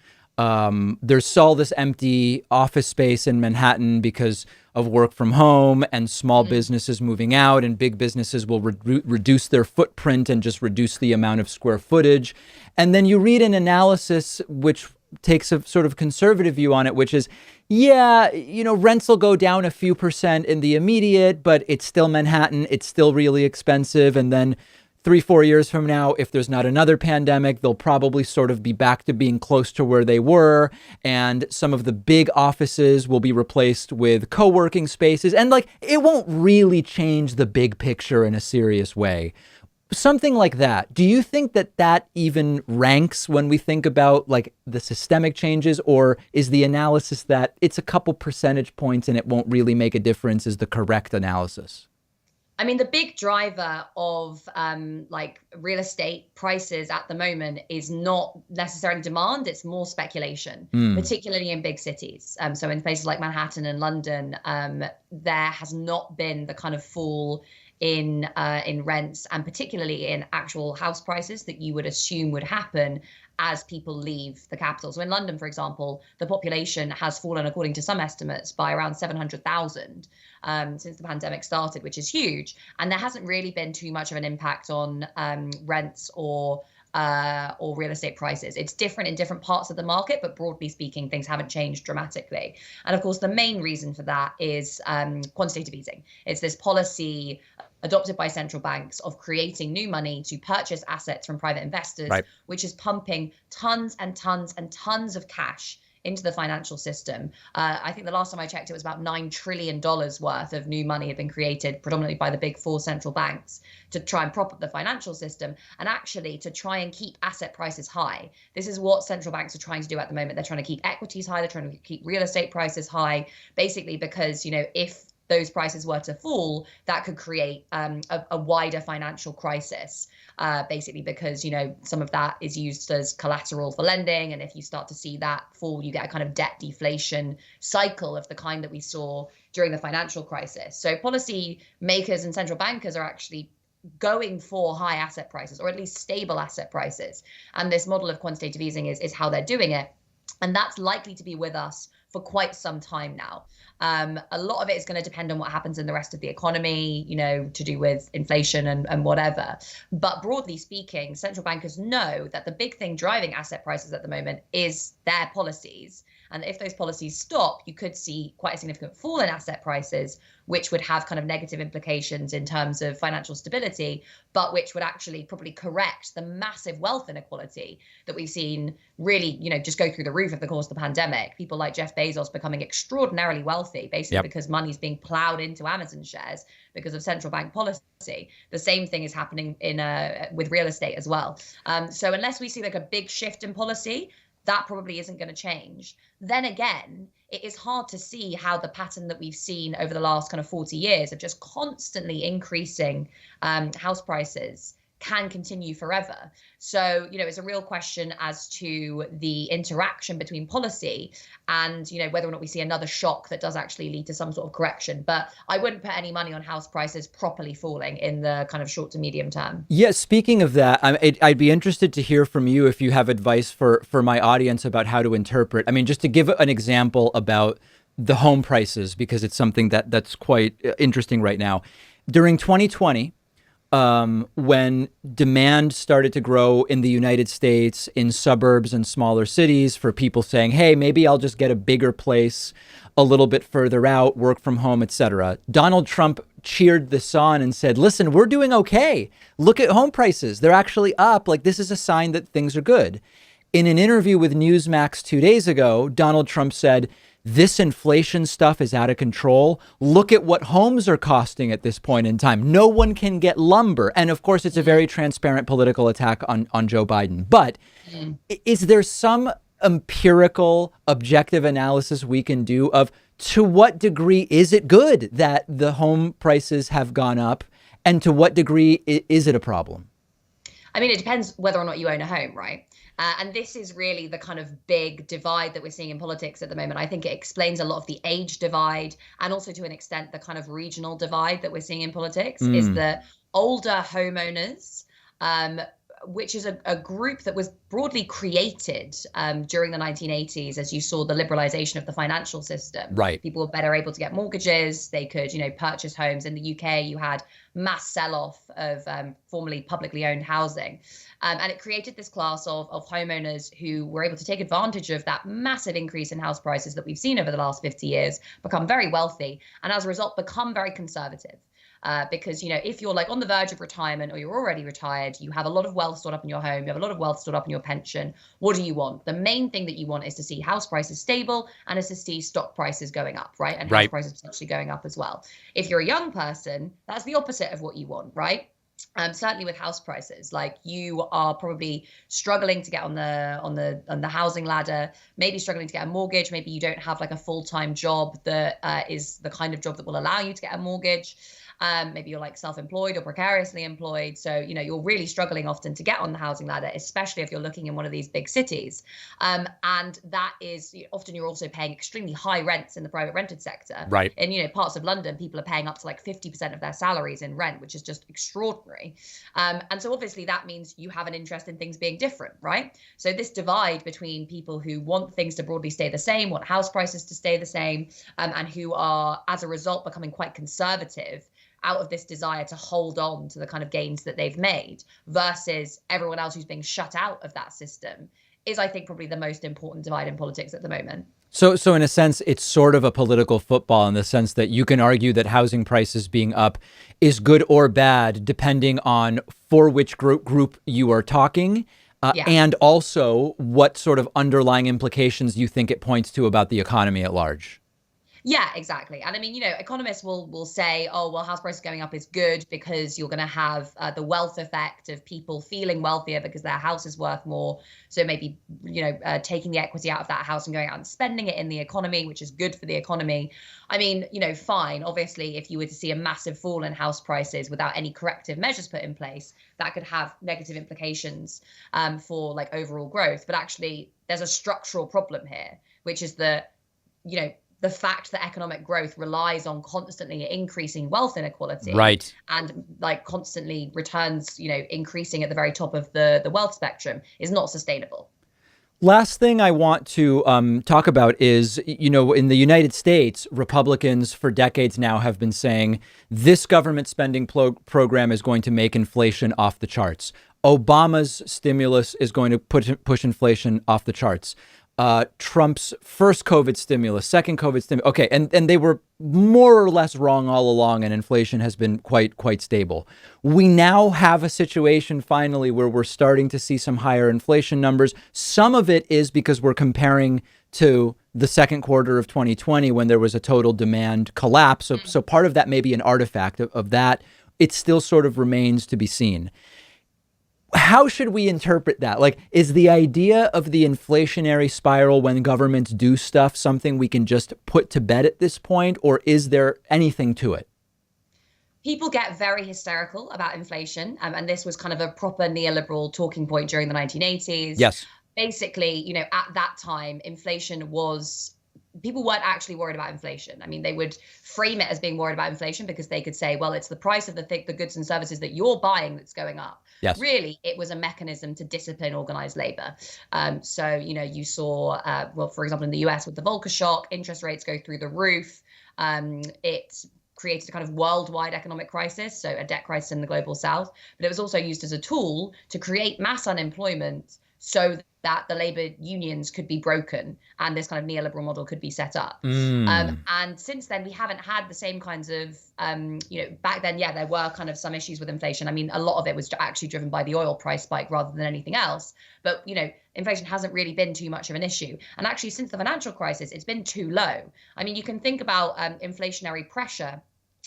There's all this empty office space in Manhattan because of work from home and small businesses moving out, and big businesses will reduce their footprint and just reduce the amount of square footage. And then you read an analysis which takes a sort of conservative view on it, which is, yeah, you know, rents will go down a few percent in the immediate, but it's still Manhattan. It's still really expensive. And then 3-4 years from now, if there's not another pandemic, they'll probably sort of be back to being close to where they were. And some of the big offices will be replaced with co-working spaces. And like, it won't really change the big picture in a serious way. Something like that. Do you think that that even ranks when we think about like the systemic changes, or is the analysis that it's a couple percentage points and it won't really make a difference is the correct analysis? I mean, the big driver of like real estate prices at the moment is not necessarily demand, it's more speculation, particularly in big cities. So in places like Manhattan and London, there has not been the kind of fall in rents, and particularly in actual house prices, that you would assume would happen as people leave the capital. So in London, for example, the population has fallen, according to some estimates, by around 700,000 since the pandemic started, which is huge. And there hasn't really been too much of an impact on rents or real estate prices. It's different in different parts of the market, but broadly speaking, things haven't changed dramatically. And of course, the main reason for that is quantitative easing. It's this policy adopted by central banks of creating new money to purchase assets from private investors, which is pumping tons and tons and tons of cash into the financial system. I think the last time I checked, it was about $9 trillion worth of new money had been created, predominantly by the big four central banks, to try and prop up the financial system and actually to try and keep asset prices high. This is what central banks are trying to do at the moment. They're trying to keep equities high. They're trying to keep real estate prices high, basically because, you know, if those prices were to fall, that could create a wider financial crisis, basically because, some of that is used as collateral for lending. And if you start to see that fall, you get a kind of debt deflation cycle of the kind that we saw during the financial crisis. So policy makers and central bankers are actually going for high asset prices, or at least stable asset prices. And this model of quantitative easing is how they're doing it. And that's likely to be with us for quite some time now. A lot of it is going to depend on what happens in the rest of the economy, to do with inflation and whatever. But broadly speaking, central bankers know that the big thing driving asset prices at the moment is their policies. And if those policies stop, you could see quite a significant fall in asset prices, which would have kind of negative implications in terms of financial stability, but which would actually probably correct the massive wealth inequality that we've seen really, just go through the roof of the course of the pandemic. People like Jeff Bezos becoming extraordinarily wealthy, basically because money's being plowed into Amazon shares because of central bank policy. The same thing is happening with real estate as well. So unless we see like a big shift in policy, that probably isn't going to change. Then again, it is hard to see how the pattern that we've seen over the last kind of 40 years of just constantly increasing house prices can continue forever. So, it's a real question as to the interaction between policy and, whether or not we see another shock that does actually lead to some sort of correction. But I wouldn't put any money on house prices properly falling in the kind of short to medium term. Yeah, speaking of that, I'd be interested to hear from you if you have advice for my audience about how to interpret. I mean, just to give an example about the home prices, because it's something that's quite interesting right now. During 2020, when demand started to grow in the United States, in suburbs and smaller cities, for people saying, hey, maybe I'll just get a bigger place a little bit further out, work from home, etc. Donald Trump cheered this on and said, listen, we're doing okay. Look at home prices. They're actually up. Like, this is a sign that things are good. In an interview with Newsmax 2 days ago, Donald Trump said, this inflation stuff is out of control. Look at what homes are costing at this point in time. No one can get lumber. And of course, it's a very transparent political attack on Joe Biden. But is there some empirical, objective analysis we can do of to what degree is it good that the home prices have gone up? And to what degree is it a problem? I mean, it depends whether or not you own a home, right? And this is really the kind of big divide that we're seeing in politics at the moment. I think it explains a lot of the age divide, and also to an extent the kind of regional divide that we're seeing in politics is that older homeowners, which is a group that was broadly created during the 1980s as you saw the liberalization of the financial system. Right. People were better able to get mortgages. They could, purchase homes. In the UK, you had mass sell-off of formerly publicly owned housing. And it created this class of homeowners who were able to take advantage of that massive increase in house prices that we've seen over the last 50 years, become very wealthy, and as a result, become very conservative. Because, if you're like on the verge of retirement or you're already retired, you have a lot of wealth stored up in your home, you have a lot of wealth stored up in your pension. What do you want? The main thing that you want is to see house prices stable and is to see stock prices going up, right? And house prices potentially going up as well. If you're a young person, that's the opposite of what you want, right? Certainly with house prices, like you are probably struggling to get on the housing ladder, maybe struggling to get a mortgage. Maybe you don't have like a full-time job that is the kind of job that will allow you to get a mortgage. Maybe you're like self-employed or precariously employed. So, you're really struggling often to get on the housing ladder, especially if you're looking in one of these big cities. And that is often you're also paying extremely high rents in the private rented sector. Right. In, parts of London, people are paying up to like 50% of their salaries in rent, which is just extraordinary. And so obviously that means you have an interest in things being different, right? So this divide between people who want things to broadly stay the same, want house prices to stay the same, and who are, as a result, becoming quite conservative out of this desire to hold on to the kind of gains that they've made versus everyone else who's being shut out of that system is, I think, probably the most important divide in politics at the moment. So in a sense, it's sort of a political football in the sense that you can argue that housing prices being up is good or bad, depending on for which group you are talking, and also what sort of underlying implications you think it points to about the economy at large. Yeah, exactly. And I mean, economists will say, oh, well, house prices going up is good because you're going to have the wealth effect of people feeling wealthier because their house is worth more. So maybe, taking the equity out of that house and going out and spending it in the economy, which is good for the economy. I mean, fine. Obviously, if you were to see a massive fall in house prices without any corrective measures put in place, that could have negative implications for like overall growth. But actually, there's a structural problem here, which is that, the fact that economic growth relies on constantly increasing wealth inequality, right, and like constantly returns, increasing at the very top of the wealth spectrum is not sustainable. Last thing I want to talk about is, in the United States, Republicans for decades now have been saying this government spending program is going to make inflation off the charts. Obama's stimulus is going to push inflation off the charts. Trump's first COVID stimulus, second COVID stimulus. Okay. And they were more or less wrong all along, and inflation has been quite stable. We now have a situation finally where we're starting to see some higher inflation numbers. Some of it is because we're comparing to the second quarter of 2020 when there was a total demand collapse. So part of that may be an artifact of that. It still sort of remains to be seen. How should we interpret that? Like, is the idea of the inflationary spiral when governments do stuff something we can just put to bed at this point, or is there anything to it? People get very hysterical about inflation, and this was kind of a proper neoliberal talking point during the 1980s. Yes. Basically, at that time, inflation was, people weren't actually worried about inflation. I mean, they would frame it as being worried about inflation because they could say, well, it's the price of the goods and services that you're buying that's going up. Yes. Really, it was a mechanism to discipline organized labor. So, you saw, well, for example, in the US with the Volcker shock, interest rates go through the roof. It created a kind of worldwide economic crisis, so a debt crisis in the global south. But it was also used as a tool to create mass unemployment so that the labor unions could be broken and this kind of neoliberal model could be set up. And since then, we haven't had the same kinds of, back then, yeah, there were kind of some issues with inflation. I mean, a lot of it was actually driven by the oil price spike rather than anything else. But, inflation hasn't really been too much of an issue. And actually, since the financial crisis, it's been too low. I mean, you can think about inflationary pressure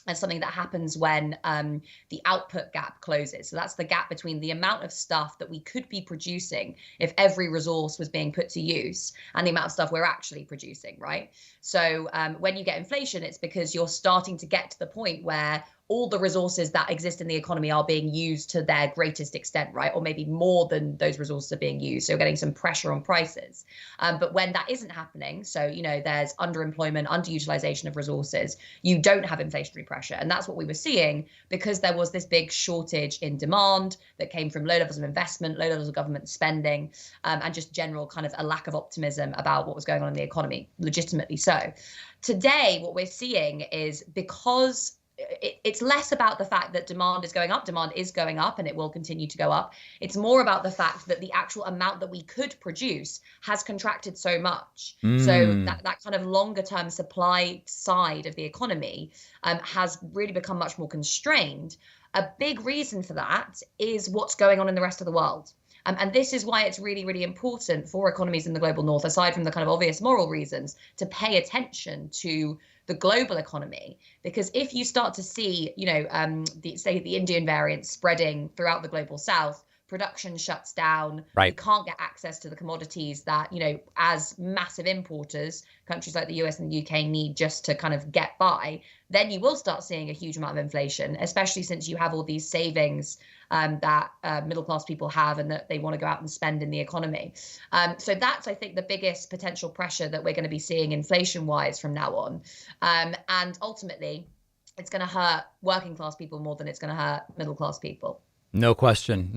as something that happens when the output gap closes. So that's the gap between the amount of stuff that we could be producing if every resource was being put to use and the amount of stuff we're actually producing, right? So when you get inflation, it's because you're starting to get to the point where all the resources that exist in the economy are being used to their greatest extent, right? Or maybe more than those resources are being used. So you're getting some pressure on prices. But when that isn't happening, so, there's underemployment, underutilization of resources, you don't have inflationary pressure. And that's what we were seeing because there was this big shortage in demand that came from low levels of investment, low levels of government spending, and just general kind of a lack of optimism about what was going on in the economy, legitimately so. Today, what we're seeing is because it's less about the fact that demand is going up and it will continue to go up. It's more about the fact that the actual amount that we could produce has contracted so much. So that kind of longer term supply side of the economy has really become much more constrained. A big reason for that is what's going on in the rest of the world. And this is why it's really, really important for economies in the global north, aside from the kind of obvious moral reasons, to pay attention to the global economy. Because if you start to see, the Indian variant spreading throughout the global south, production shuts down. Right. You can't get access to the commodities that, as massive importers, countries like the US and the UK need just to kind of get by. Then you will start seeing a huge amount of inflation, especially since you have all these savings that middle class people have and that they want to go out and spend in the economy. So that's, I think, the biggest potential pressure that we're going to be seeing inflation wise from now on. And ultimately, it's going to hurt working class people more than it's going to hurt middle class people. No question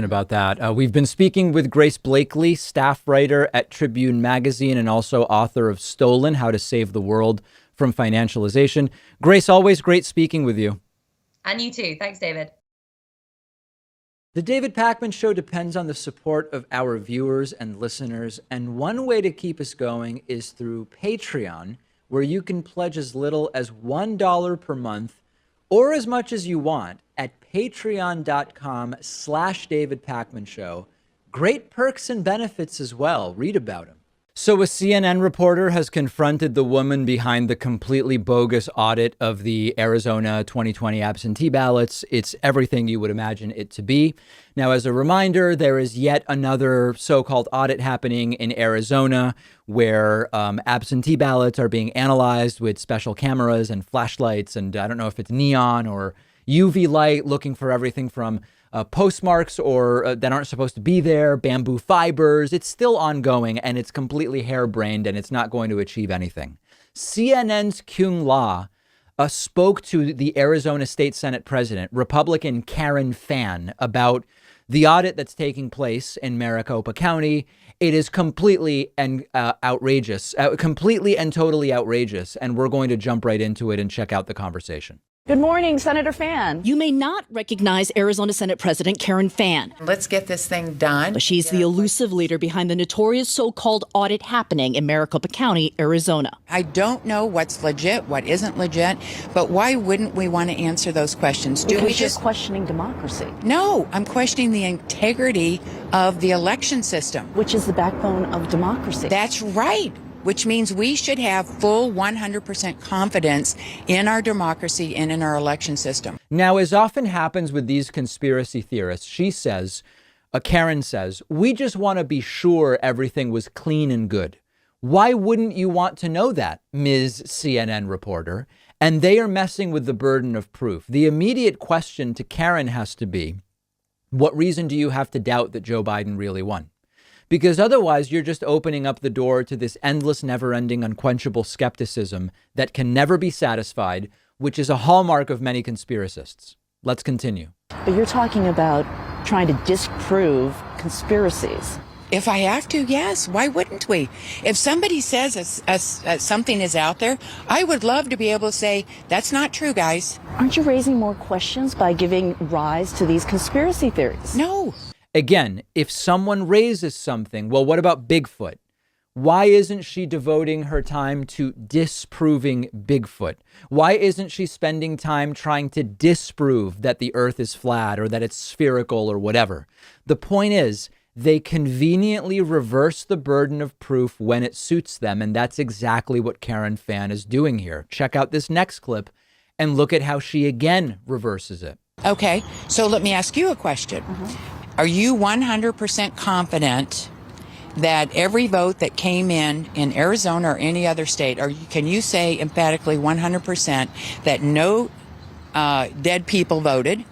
about that. We've been speaking with Grace Blakeley, staff writer at Tribune Magazine and also author of Stolen: How to Save the World from Financialization. Grace, always great speaking with you. And you too. Thanks, David. The David Pakman Show depends on the support of our viewers and listeners, and one way to keep us going is through Patreon, where you can pledge as little as $1 per month or as much as you want at patreon.com/David Pakman Show. Great perks and benefits as well. Read about them. So a CNN reporter has confronted the woman behind the completely bogus audit of the Arizona 2020 absentee ballots. It's everything you would imagine it to be. Now, as a reminder, there is yet another so-called audit happening in Arizona where absentee ballots are being analyzed with special cameras and flashlights. And I don't know if it's neon or UV light, looking for everything from postmarks or that aren't supposed to be there, bamboo fibers. It's still ongoing and it's completely harebrained and it's not going to achieve anything. CNN's Kyung La spoke to the Arizona State Senate president, Republican Karen Fan, about the audit that's taking place in Maricopa County. It is completely and outrageous, completely and totally outrageous. And we're going to jump right into it and check out the conversation. Good morning, Senator Fan. You may not recognize Arizona Senate President Karen Fan. Let's get this thing done. But she's the elusive leader behind the notorious so-called audit happening in Maricopa County, Arizona. I don't know what's legit, what isn't legit, but why wouldn't we want to answer those questions? Because you're questioning democracy. No, I'm questioning the integrity of the election system. Which is the backbone of democracy. That's right. Which means we should have full 100% confidence in our democracy and in our election system. Now, as often happens with these conspiracy theorists, Karen says, we just want to be sure everything was clean and good. Why wouldn't you want to know that, Ms. CNN reporter? And they are messing with the burden of proof. The immediate question to Karen has to be, what reason do you have to doubt that Joe Biden really won? Because otherwise, you're just opening up the door to this endless, never-ending, unquenchable skepticism that can never be satisfied, which is a hallmark of many conspiracists. Let's continue. But you're talking about trying to disprove conspiracies. If I have to, yes. Why wouldn't we? If somebody says something is out there, I would love to be able to say, that's not true, guys. Aren't you raising more questions by giving rise to these conspiracy theories? No. Again, if someone raises something, well, what about Bigfoot? Why isn't she devoting her time to disproving Bigfoot? Why isn't she spending time trying to disprove that the earth is flat or that it's spherical or whatever? The point is, they conveniently reverse the burden of proof when it suits them. And that's exactly what Karen Fan is doing here. Check out this next clip and look at how she again reverses it. Okay, so let me ask you a question. Are you 100% confident that every vote that came in Arizona or any other state, or can you say emphatically 100% that no dead people voted,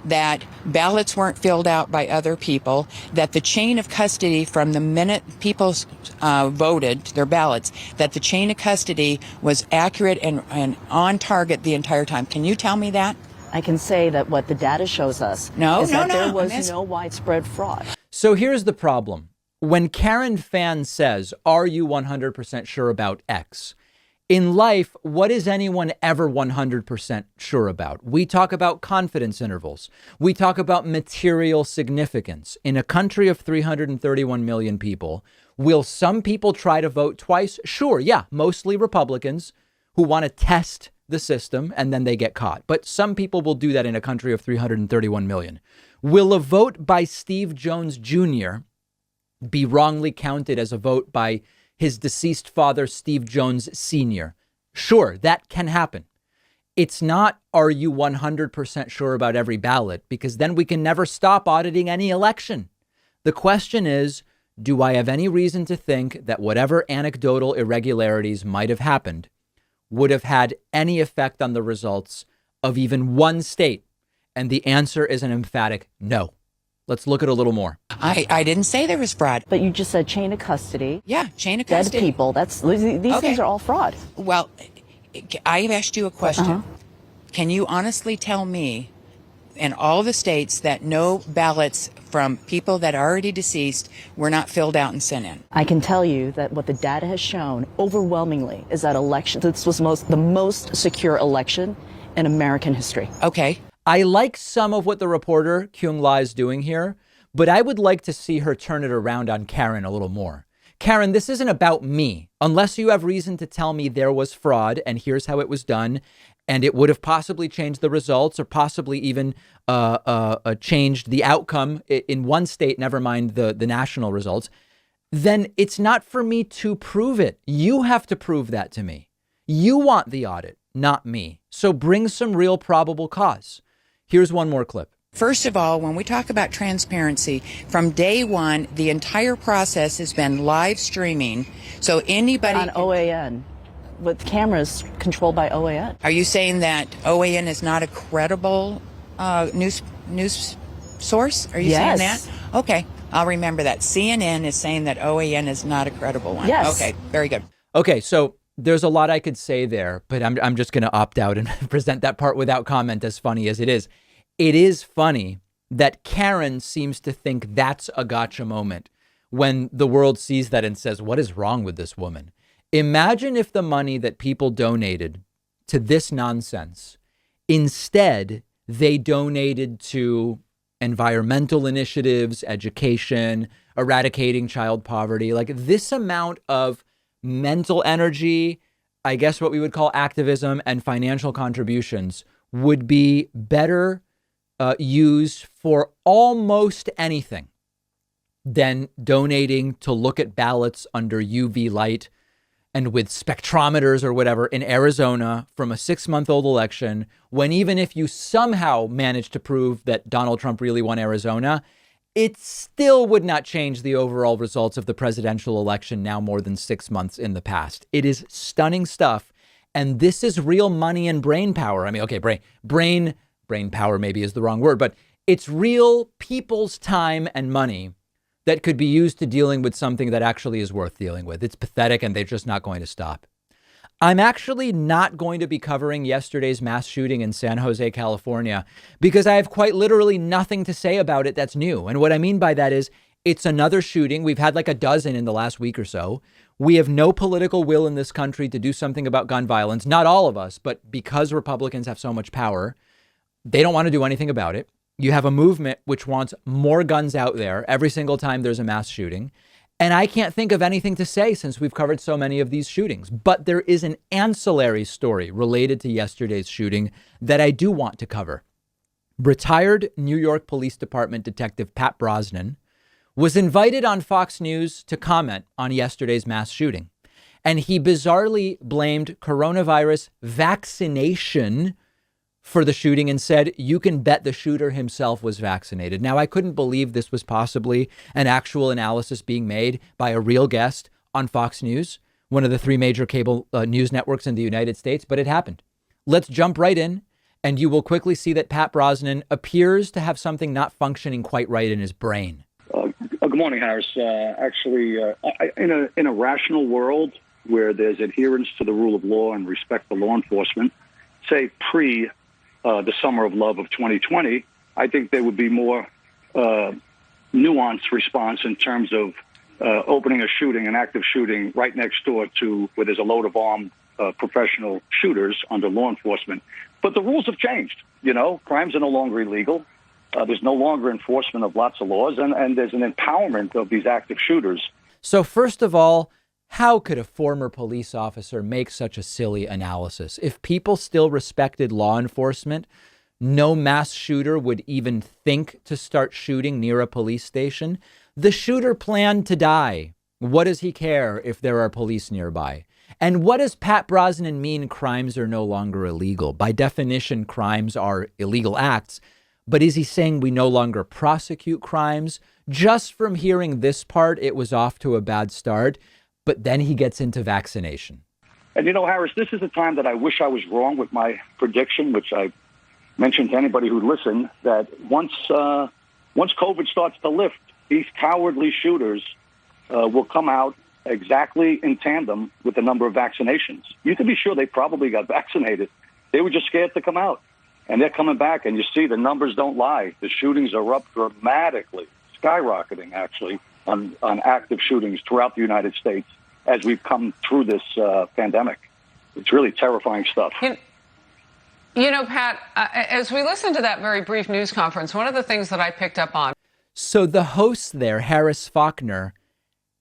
that ballots weren't filled out by other people, that the chain of custody from the minute people voted their ballots, that the chain of custody was accurate and on target the entire time? Can you tell me that? I can say that what the data shows us is that there was no widespread fraud. So here's the problem. When Karen Fan says, are you 100% sure about X? In life, what is anyone ever 100% sure about? We talk about confidence intervals. We talk about material significance. In a country of 331 million people, will some people try to vote twice? Sure, yeah, mostly Republicans who want to test the system and then they get caught. But some people will do that in a country of 331 million. Will a vote by Steve Jones Jr. be wrongly counted as a vote by his deceased father, Steve Jones Sr.? Sure, that can happen. It's not, are you 100% sure about every ballot? Because then we can never stop auditing any election. The question is, do I have any reason to think that whatever anecdotal irregularities might have happened would have had any effect on the results of even one state? And the answer is an emphatic no. Let's look at a little more. I didn't say there was fraud. But you just said chain of custody. Yeah, chain of Dead custody. people. These things are all fraud. Well, I've asked you a question. Can you honestly tell me, in all the states, that no ballots from people that are already deceased were not filled out and sent in? I can tell you that what the data has shown overwhelmingly is that this was the most secure election in American history. Okay. I like some of what the reporter Kyung La is doing here, but I would like to see her turn it around on Karen a little more. Karen, this isn't about me. Unless you have reason to tell me there was fraud and here's how it was done, and it would have possibly changed the results or possibly even changed the outcome in one state, never mind the national results. then it's not for me to prove it. You have to prove that to me. You want the audit, not me. So bring some real probable cause. Here's one more clip. First of all, when we talk about transparency, from day one, the entire process has been live streaming. So anybody On OAN, with cameras controlled by OAN. Are you saying that OAN is not a credible news source? Are you saying that? Okay, I'll remember that. CNN is saying that OAN is not a credible one. Yes. Okay, very good. Okay, so there's a lot I could say there, but I'm just going to opt out and present that part without comment, as funny as it is. It is funny that Karen seems to think that's a gotcha moment when the world sees that and says, what is wrong with this woman? Imagine if the money that people donated to this nonsense, instead, they donated to environmental initiatives, education, eradicating child poverty. Like, this amount of mental energy, I guess what we would call activism, and financial contributions would be better used for almost anything than donating to look at ballots under UV light and with spectrometers or whatever in Arizona from a 6-month-old election, when even if you somehow managed to prove that Donald Trump really won Arizona, it still would not change the overall results of the presidential election now more than 6 months in the past. It is stunning stuff. And this is real money and brain power. I mean, okay, brain power maybe is the wrong word, but it's real people's time and money that could be used to dealing with something that actually is worth dealing with. It's pathetic, and they're just not going to stop. I'm actually not going to be covering yesterday's mass shooting in San Jose, California, because I have quite literally nothing to say about it that's new. And what I mean by that is it's another shooting. We've had like a dozen in the last week or so. We have no political will in this country to do something about gun violence. Not all of us, but because Republicans have so much power, they don't want to do anything about it. You have a movement which wants more guns out there every single time there's a mass shooting. And I can't think of anything to say since we've covered so many of these shootings. But there is an ancillary story related to yesterday's shooting that I do want to cover. Retired New York Police Department Detective Pat Brosnan was invited on Fox News to comment on yesterday's mass shooting. And he bizarrely blamed coronavirus vaccination for the shooting and said, you can bet the shooter himself was vaccinated. Now, I couldn't believe this was possibly an actual analysis being made by a real guest on Fox News, one of the 3 major cable news networks in the United States, but it happened. Let's jump right in, and you will quickly see that Pat Brosnan appears to have something not functioning quite right in his brain. Good morning, Harris. In a rational world where there's adherence to the rule of law and respect for law enforcement, say pre the summer of love of 2020, I think there would be more nuanced response in terms of opening a shooting, an active shooting right next door to where there's a load of armed professional shooters under law enforcement. But the rules have changed. You know, crimes are no longer illegal. There's no longer enforcement of lots of laws, and there's an empowerment of these active shooters. So first of all, how could a former police officer make such a silly analysis? If people still respected law enforcement, no mass shooter would even think to start shooting near a police station. The shooter planned to die. What does he care if there are police nearby? And what does Pat Brosnan mean crimes are no longer illegal? By definition, crimes are illegal acts. But is he saying we no longer prosecute crimes? Just from hearing this part, it was off to a bad start. But then he gets into vaccination. And, you know, Harris, this is the time that I wish I was wrong with my prediction, which I mentioned to anybody who'd listen, that once COVID starts to lift, these cowardly shooters will come out exactly in tandem with the number of vaccinations. You can be sure they probably got vaccinated. They were just scared to come out. And they're coming back, and you see the numbers don't lie. The shootings are up dramatically, skyrocketing, actually, on active shootings throughout the United States as we've come through this pandemic. It's really terrifying stuff. You know, Pat, as we listened to that very brief news conference, one of the things that I picked up on. So the host there, Harris Faulkner,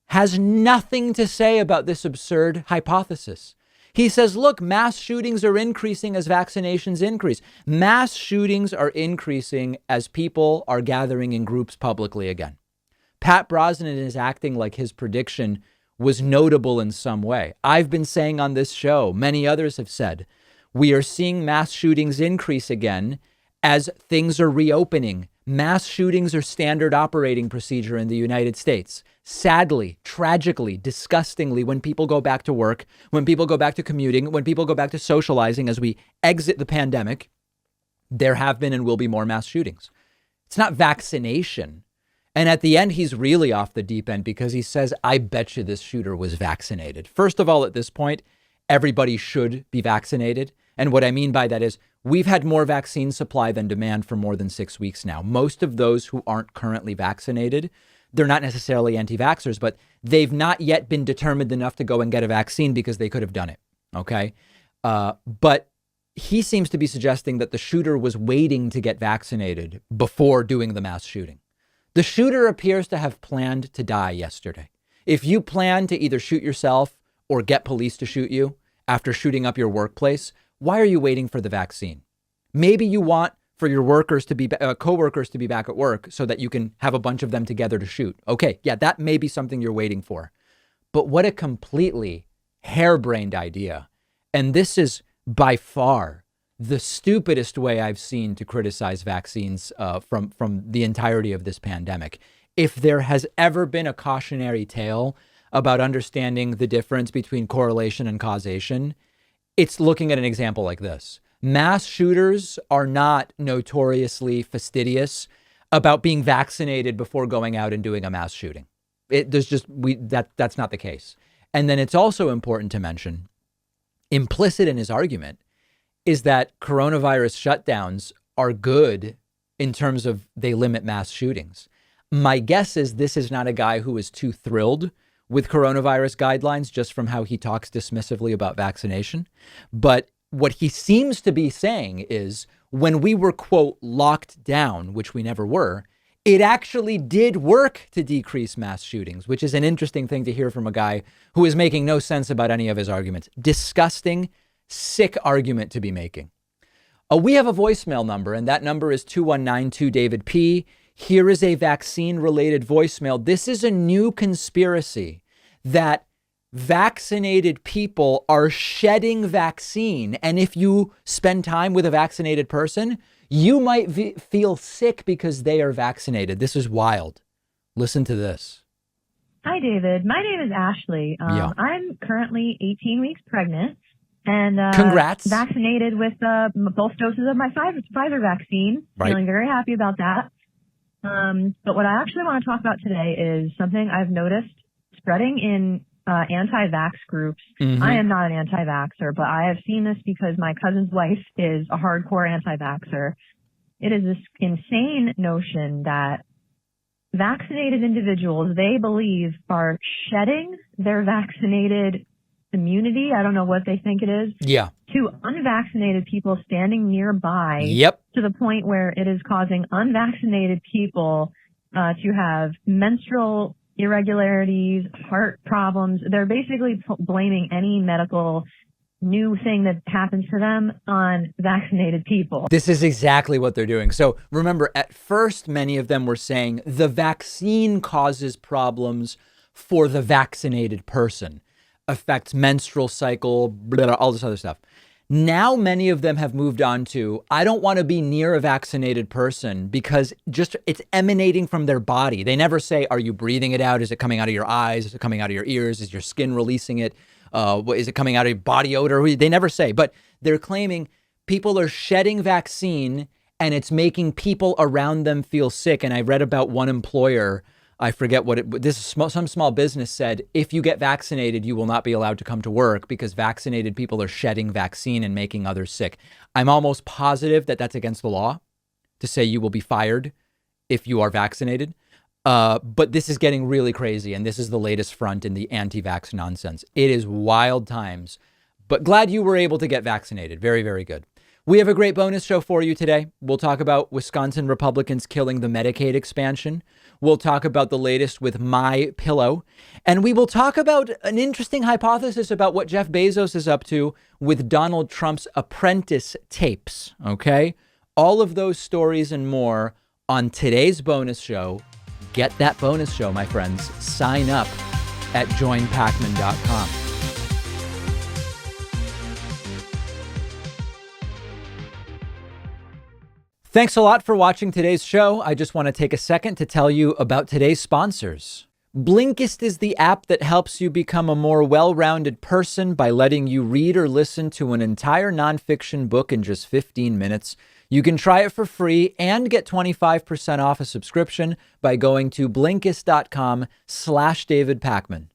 has nothing to say about this absurd hypothesis. He says, look, mass shootings are increasing as vaccinations increase. Mass shootings are increasing as people are gathering in groups publicly again. Pat Brosnan is acting like his prediction was notable in some way. I've been saying on this show, many others have said, we are seeing mass shootings increase again as things are reopening. Mass shootings are standard operating procedure in the United States. Sadly, tragically, disgustingly, when people go back to work, when people go back to commuting, when people go back to socializing as we exit the pandemic, there have been and will be more mass shootings. It's not vaccination. And at the end, he's really off the deep end because he says, I bet you this shooter was vaccinated. First of all, at this point, everybody should be vaccinated. And what I mean by that is we've had more vaccine supply than demand for more than 6 weeks now. Most of those who aren't currently vaccinated, they're not necessarily anti-vaxxers, but they've not yet been determined enough to go and get a vaccine because they could have done it. OK, but he seems to be suggesting that the shooter was waiting to get vaccinated before doing the mass shooting. The shooter appears to have planned to die yesterday. If you plan to either shoot yourself or get police to shoot you after shooting up your workplace, why are you waiting for the vaccine? Maybe you want for your workers to be co-workers to be back at work so that you can have a bunch of them together to shoot. Okay, yeah, that may be something you're waiting for. But what a completely harebrained idea. And this is by far the stupidest way I've seen to criticize vaccines from the entirety of this pandemic. If there has ever been a cautionary tale about understanding the difference between correlation and causation, it's looking at an example like this. Mass shooters are not notoriously fastidious about being vaccinated before going out and doing a mass shooting. That's not the case. And then it's also important to mention, implicit in his argument, is that coronavirus shutdowns are good in terms of they limit mass shootings. My guess is this is not a guy who is too thrilled with coronavirus guidelines just from how he talks dismissively about vaccination. But what he seems to be saying is when we were, quote, locked down, which we never were, it actually did work to decrease mass shootings, which is an interesting thing to hear from a guy who is making no sense about any of his arguments. Disgusting, sick argument to be making. We have a voicemail number, and that number is 219-2-DAVID-P. Here is a vaccine-related voicemail. This is a new conspiracy that vaccinated people are shedding vaccine. And if you spend time with a vaccinated person, you might feel sick because they are vaccinated. This is wild. Listen to this. Hi, David. My name is Ashley. I'm currently 18 weeks pregnant and congrats. Vaccinated with both doses of my Pfizer vaccine. Right. Feeling very happy about that. But what I actually want to talk about today is something I've noticed spreading in anti-vax groups. Mm-hmm. I am not an anti-vaxxer, but I have seen this because my cousin's wife is a hardcore anti-vaxxer. It is this insane notion that vaccinated individuals, they believe, are shedding their vaccinated immunity. I don't know what they think it is. Yeah. To unvaccinated people standing nearby. Yep. To the point where it is causing unvaccinated people to have menstrual irregularities, heart problems. They're basically blaming any medical new thing that happens to them on vaccinated people. This is exactly what they're doing. So remember, at first, many of them were saying the vaccine causes problems for the vaccinated person, affects menstrual cycle, blah, blah, all this other stuff. Now, many of them have moved on to, I don't want to be near a vaccinated person because just it's emanating from their body. They never say, are you breathing it out? Is it coming out of your eyes? Is it coming out of your ears? Is your skin releasing it? Is it coming out of your body odor? They never say, but they're claiming people are shedding vaccine and it's making people around them feel sick. And I read about one employer, I forget what some small business said, if you get vaccinated, you will not be allowed to come to work because vaccinated people are shedding vaccine and making others sick. I'm almost positive that that's against the law to say you will be fired if you are vaccinated. But this is getting really crazy. And this is the latest front in the anti-vax nonsense. It is wild times, but glad you were able to get vaccinated. Very, very good. We have a great bonus show for you today. We'll talk about Wisconsin Republicans killing the Medicaid expansion. We'll talk about the latest with My Pillow, and we will talk about an interesting hypothesis about what Jeff Bezos is up to with Donald Trump's apprentice tapes. Okay. All of those stories and more on today's bonus show. get that bonus show, my friends. Sign up at joinpakman.com. Thanks a lot for watching today's show. I just want to take a second to tell you about today's sponsors. Blinkist is the app that helps you become a more well-rounded person by letting you read or listen to an entire nonfiction book in just 15 minutes. You can try it for free and get 25% off a subscription by going to Blinkist.com/David Pakman.